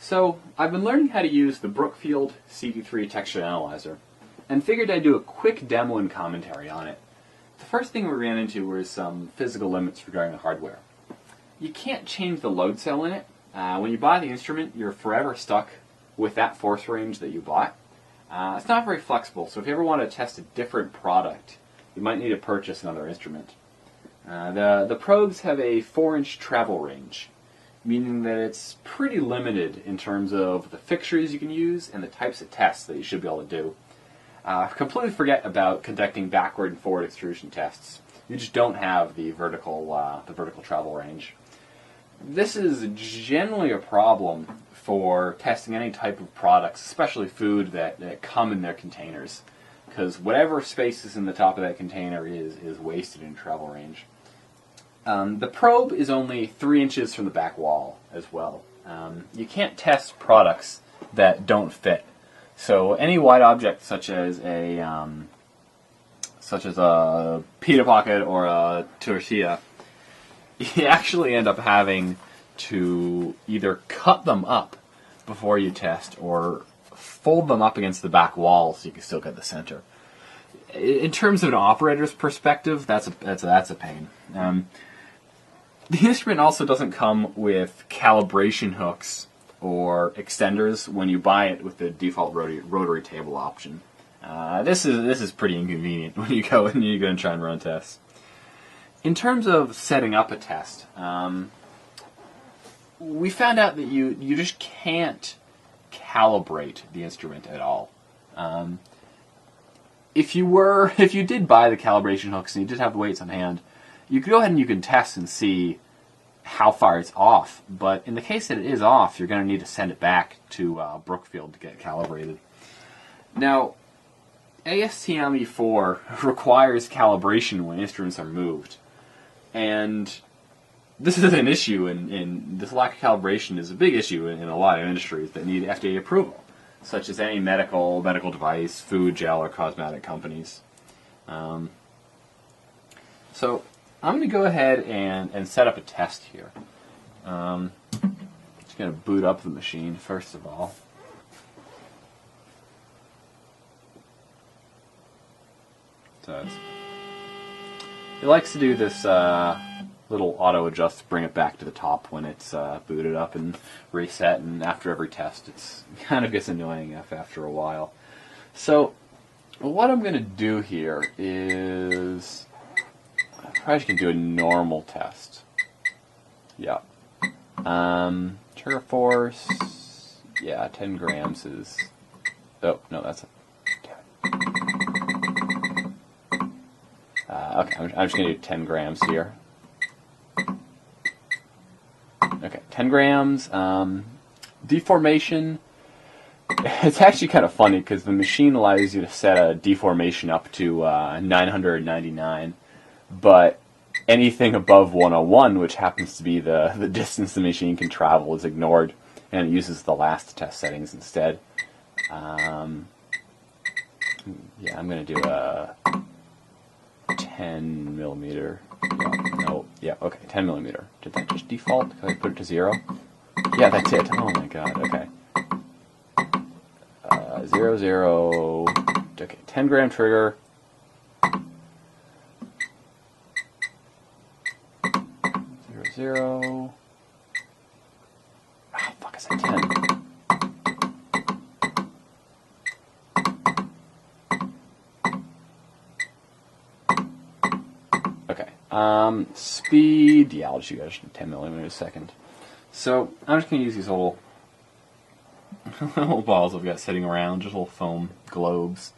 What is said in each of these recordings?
So, I've been learning how to use the Brookfield CT3 texture analyzer, and figured I'd do a quick demo and commentary on it. The first thing we ran into were some physical limits regarding the hardware. You can't change the load cell in it. When you buy the instrument, you're forever stuck with that force range that you bought. It's not very flexible, so if you ever want to test a different product, you might need to purchase another instrument. The probes have a 4-inch travel range, meaning that it's pretty limited in terms of the fixtures you can use and the types of tests that you should be able to do. Completely forget about conducting backward and forward extrusion tests. You just don't have the vertical travel range. This is generally a problem for testing any type of products, especially food that come in their containers, because whatever space is in the top of that container is wasted in travel range. The probe is only 3 inches from the back wall as well. You can't test products that don't fit. So any wide object, such as a pita pocket or a tortilla, you actually end up having to either cut them up before you test or fold them up against the back wall so you can still get the center. In terms of an operator's perspective, that's a pain. The instrument also doesn't come with calibration hooks or extenders when you buy it with the default rotary table option. This is pretty inconvenient when you go and try and run tests. In terms of setting up a test, we found out that you just can't calibrate the instrument at all. If you did buy the calibration hooks and you did have the weights on hand, you could go ahead and you can test and see how far it's off. But in the case that it is off, you're going to need to send it back to Brookfield to get calibrated. Now, ASTM E4 requires calibration when instruments are moved. And this is an issue, and this lack of calibration is a big issue in a lot of industries that need FDA approval, such as any medical device, food, gel, or cosmetic companies. So I'm going to go ahead and set up a test here. Just going to boot up the machine first of all. So it likes to do this little auto adjust to bring it back to the top when it's booted up and reset, and after every test it kind of gets annoying after a while. So what I'm going to do here is I probably can do a normal test. Yeah. Trigger force, yeah, 10 grams is, oh no, that's a, okay, I'm just going to do 10 grams here. Okay, 10 grams. Deformation, it's actually kind of funny because the machine allows you to set a deformation up to 999, but anything above 101, which happens to be the distance the machine can travel, is ignored, and it uses the last test settings instead. Yeah, I'm going to do a 10 millimeter. No, yeah, okay, 10 millimeter. Did that just default? Can I put it to 0? Yeah, that's it. Oh my god, okay. 0, 0, okay, 10 gram trigger. 0, 0. Ah, fuck, is that 10? Speed, yeah, I'll just use 10 millimeters a second. So I'm just going to use these little balls I've got sitting around, just little foam globes,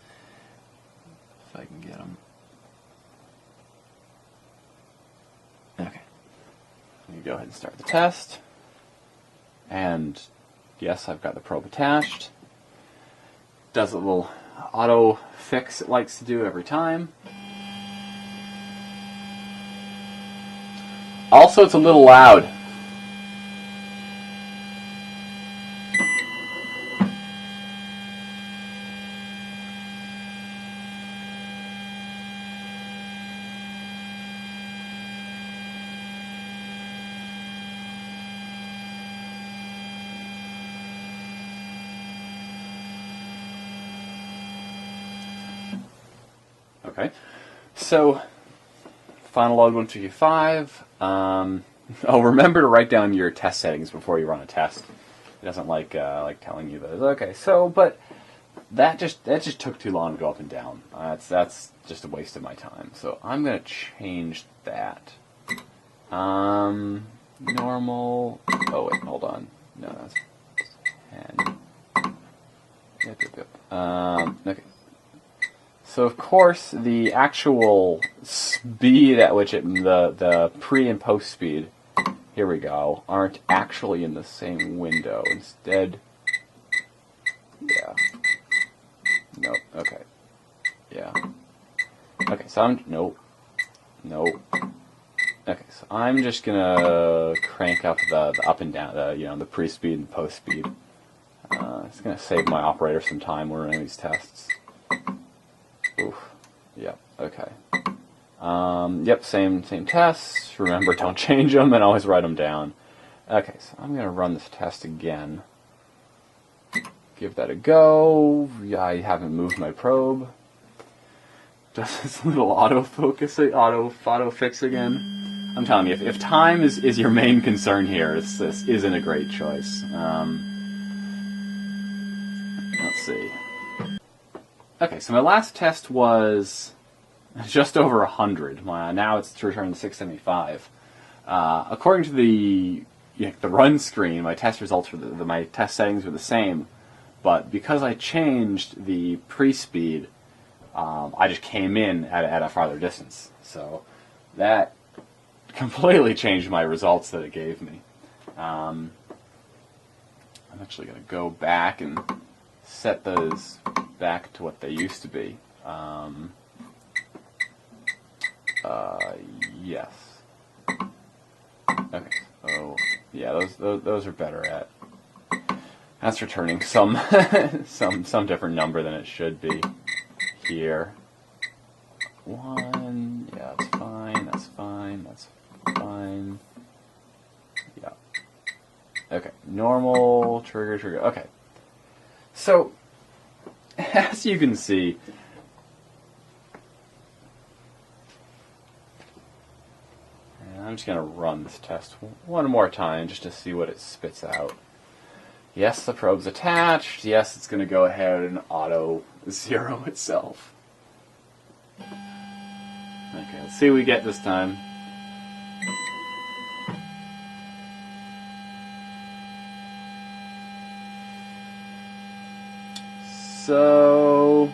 if I can get them. Okay, let me go ahead and start the test. And yes, I've got the probe attached. Does a little auto fix it likes to do every time. Also, it's a little loud. Okay. So, final load 155. Oh, remember to write down your test settings before you run a test. It doesn't like telling you those. Okay, so but that just took too long to go up and down. That's just a waste of my time. So I'm gonna change that. Normal. Oh wait, hold on. No, that's 10. Yep. Okay. So of course the actual speed at which the pre and post speed, here we go, aren't actually in the same window. Instead, yeah. Nope. Okay. Yeah. Okay. So nope. Okay. So I'm just gonna crank up the up and down, the pre speed and post speed. It's gonna save my operator some time when running these tests. Oof. Yep. Okay. Yep. Same tests. Remember, don't change them and always write them down. Okay. So I'm gonna run this test again. Give that a go. I haven't moved my probe. Does this little auto-fix again? I'm telling you, if time is your main concern here, this isn't a great choice. Let's see. Okay, so my last test was just over 100. Now it's returned to 675. According to the run screen, my test results for my test settings were the same. But because I changed the pre-speed, I just came in at a farther distance. So that completely changed my results that it gave me. I'm actually going to go back and set those back to what they used to be. Yes. Okay. Oh, yeah. Those are better at. That's returning some different number than it should be here. 1, yeah, that's fine. Yeah. Okay, normal, trigger, okay. So, as you can see, and I'm just going to run this test one more time just to see what it spits out. Yes, the probe's attached. Yes, it's going to go ahead and auto-zero itself. Okay, let's see what we get this time. So...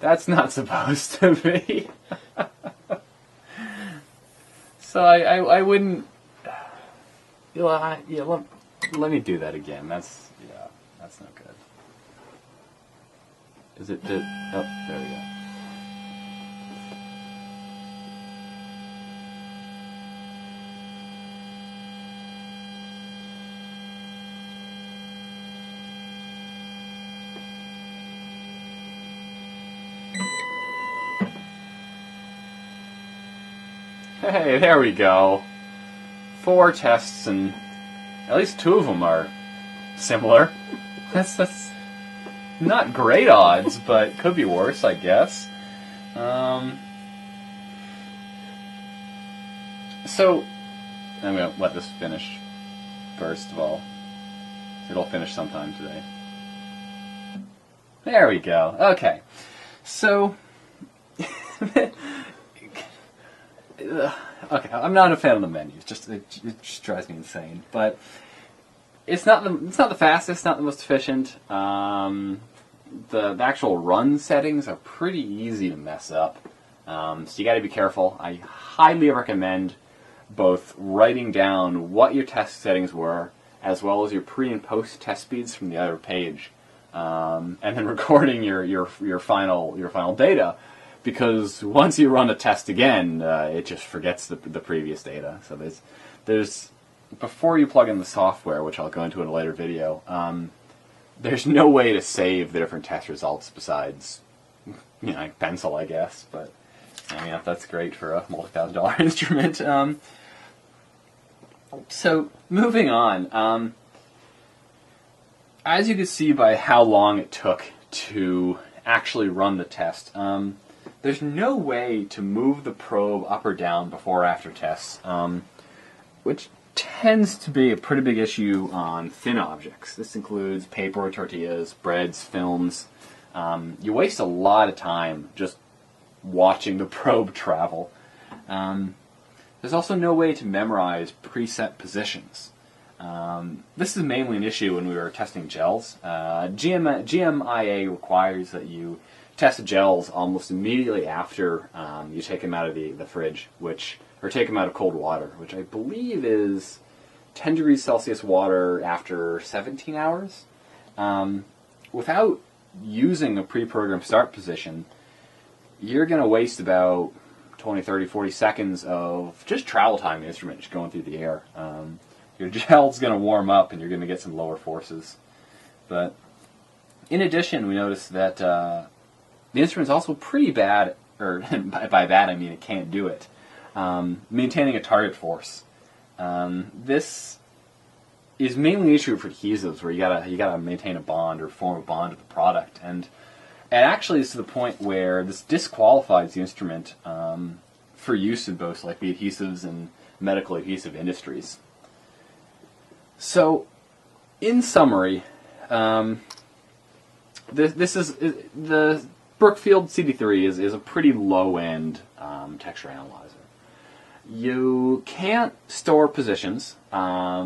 that's not supposed to be. So I wouldn't... let me do that again. That's not good. Is it... oh, there we go. Hey, there we go. 4 tests, and at least 2 of them are similar. That's not great odds, but could be worse, I guess. So, I'm going to let this finish first of all. It'll finish sometime today. There we go. Okay. So... okay, I'm not a fan of the menus. It just drives me insane. But it's not the fastest, not the most efficient. The actual run settings are pretty easy to mess up. So you got to be careful. I highly recommend both writing down what your test settings were, as well as your pre and post test speeds from the other page, and then recording your final data. Because once you run a test again, it just forgets the previous data. So there's before you plug in the software, which I'll go into in a later video, there's no way to save the different test results besides, like pencil, I guess. But I mean, that's great for a multi-$1,000 instrument. So, moving on, as you can see by how long it took to actually run the test, there's no way to move the probe up or down before or after tests, which tends to be a pretty big issue on thin objects. This includes paper, tortillas, breads, films. You waste a lot of time just watching the probe travel. There's also no way to memorize preset positions. This is mainly an issue when we were testing gels. GMIA requires that you test gels almost immediately after you take them out of the fridge, or take them out of cold water, which I believe is 10 degrees Celsius water after 17 hours. Without using a pre-programmed start position, you're going to waste about 20, 30, 40 seconds of just travel time in the instrument just going through the air. Your gel's going to warm up and you're going to get some lower forces. But in addition, we noticed that the instrument's also pretty bad, or by bad I mean it can't do it, maintaining a target force. This is mainly an issue for adhesives, where you gotta maintain a bond or form a bond with the product, and it actually is to the point where this disqualifies the instrument for use in both like the adhesives and medical adhesive industries. So, in summary, this is the Brookfield CT3 is a pretty low-end texture analyzer. You can't store positions,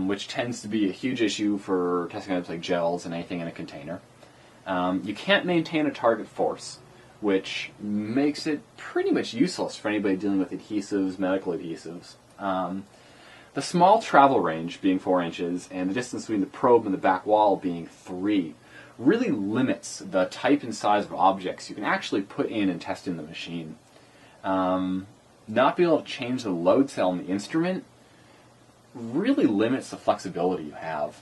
which tends to be a huge issue for testing items like gels and anything in a container. You can't maintain a target force, which makes it pretty much useless for anybody dealing with adhesives, medical adhesives. The small travel range, being 4 inches, and the distance between the probe and the back wall being 3, really limits the type and size of objects you can actually put in and test in the machine. Not being able to change the load cell in the instrument really limits the flexibility you have.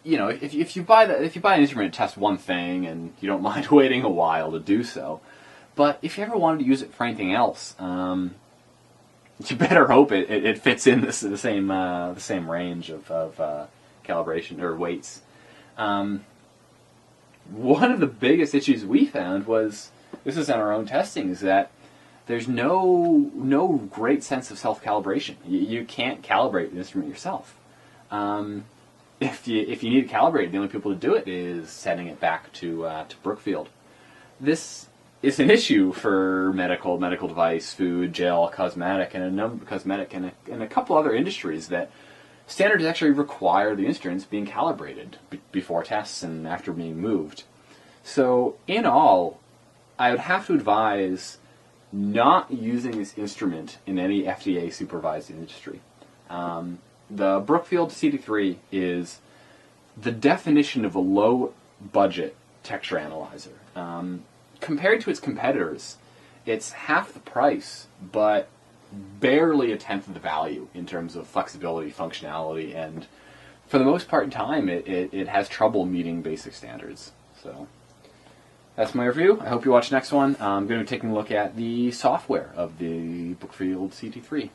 You know, if you buy an instrument to test one thing and you don't mind waiting a while to do so, but if you ever wanted to use it for anything else, you better hope it fits in the same range of calibration or weights. One of the biggest issues we found was, this is in our own testing, is that there's no great sense of self-calibration. You can't calibrate the instrument yourself. If you need to calibrate it, the only people to do it is sending it back to Brookfield. This is an issue for medical device, food, gel, cosmetic, and a couple other industries that standards actually require the instruments being calibrated before tests and after being moved. So, in all, I would have to advise not using this instrument in any FDA-supervised industry. The Brookfield CT3 is the definition of a low-budget texture analyzer. Compared to its competitors, it's half the price, but barely a tenth of the value in terms of flexibility, functionality, and for the most part in time, it has trouble meeting basic standards. So that's my review. I hope you watch the next one. I'm going to be taking a look at the software of the Brookfield CT3.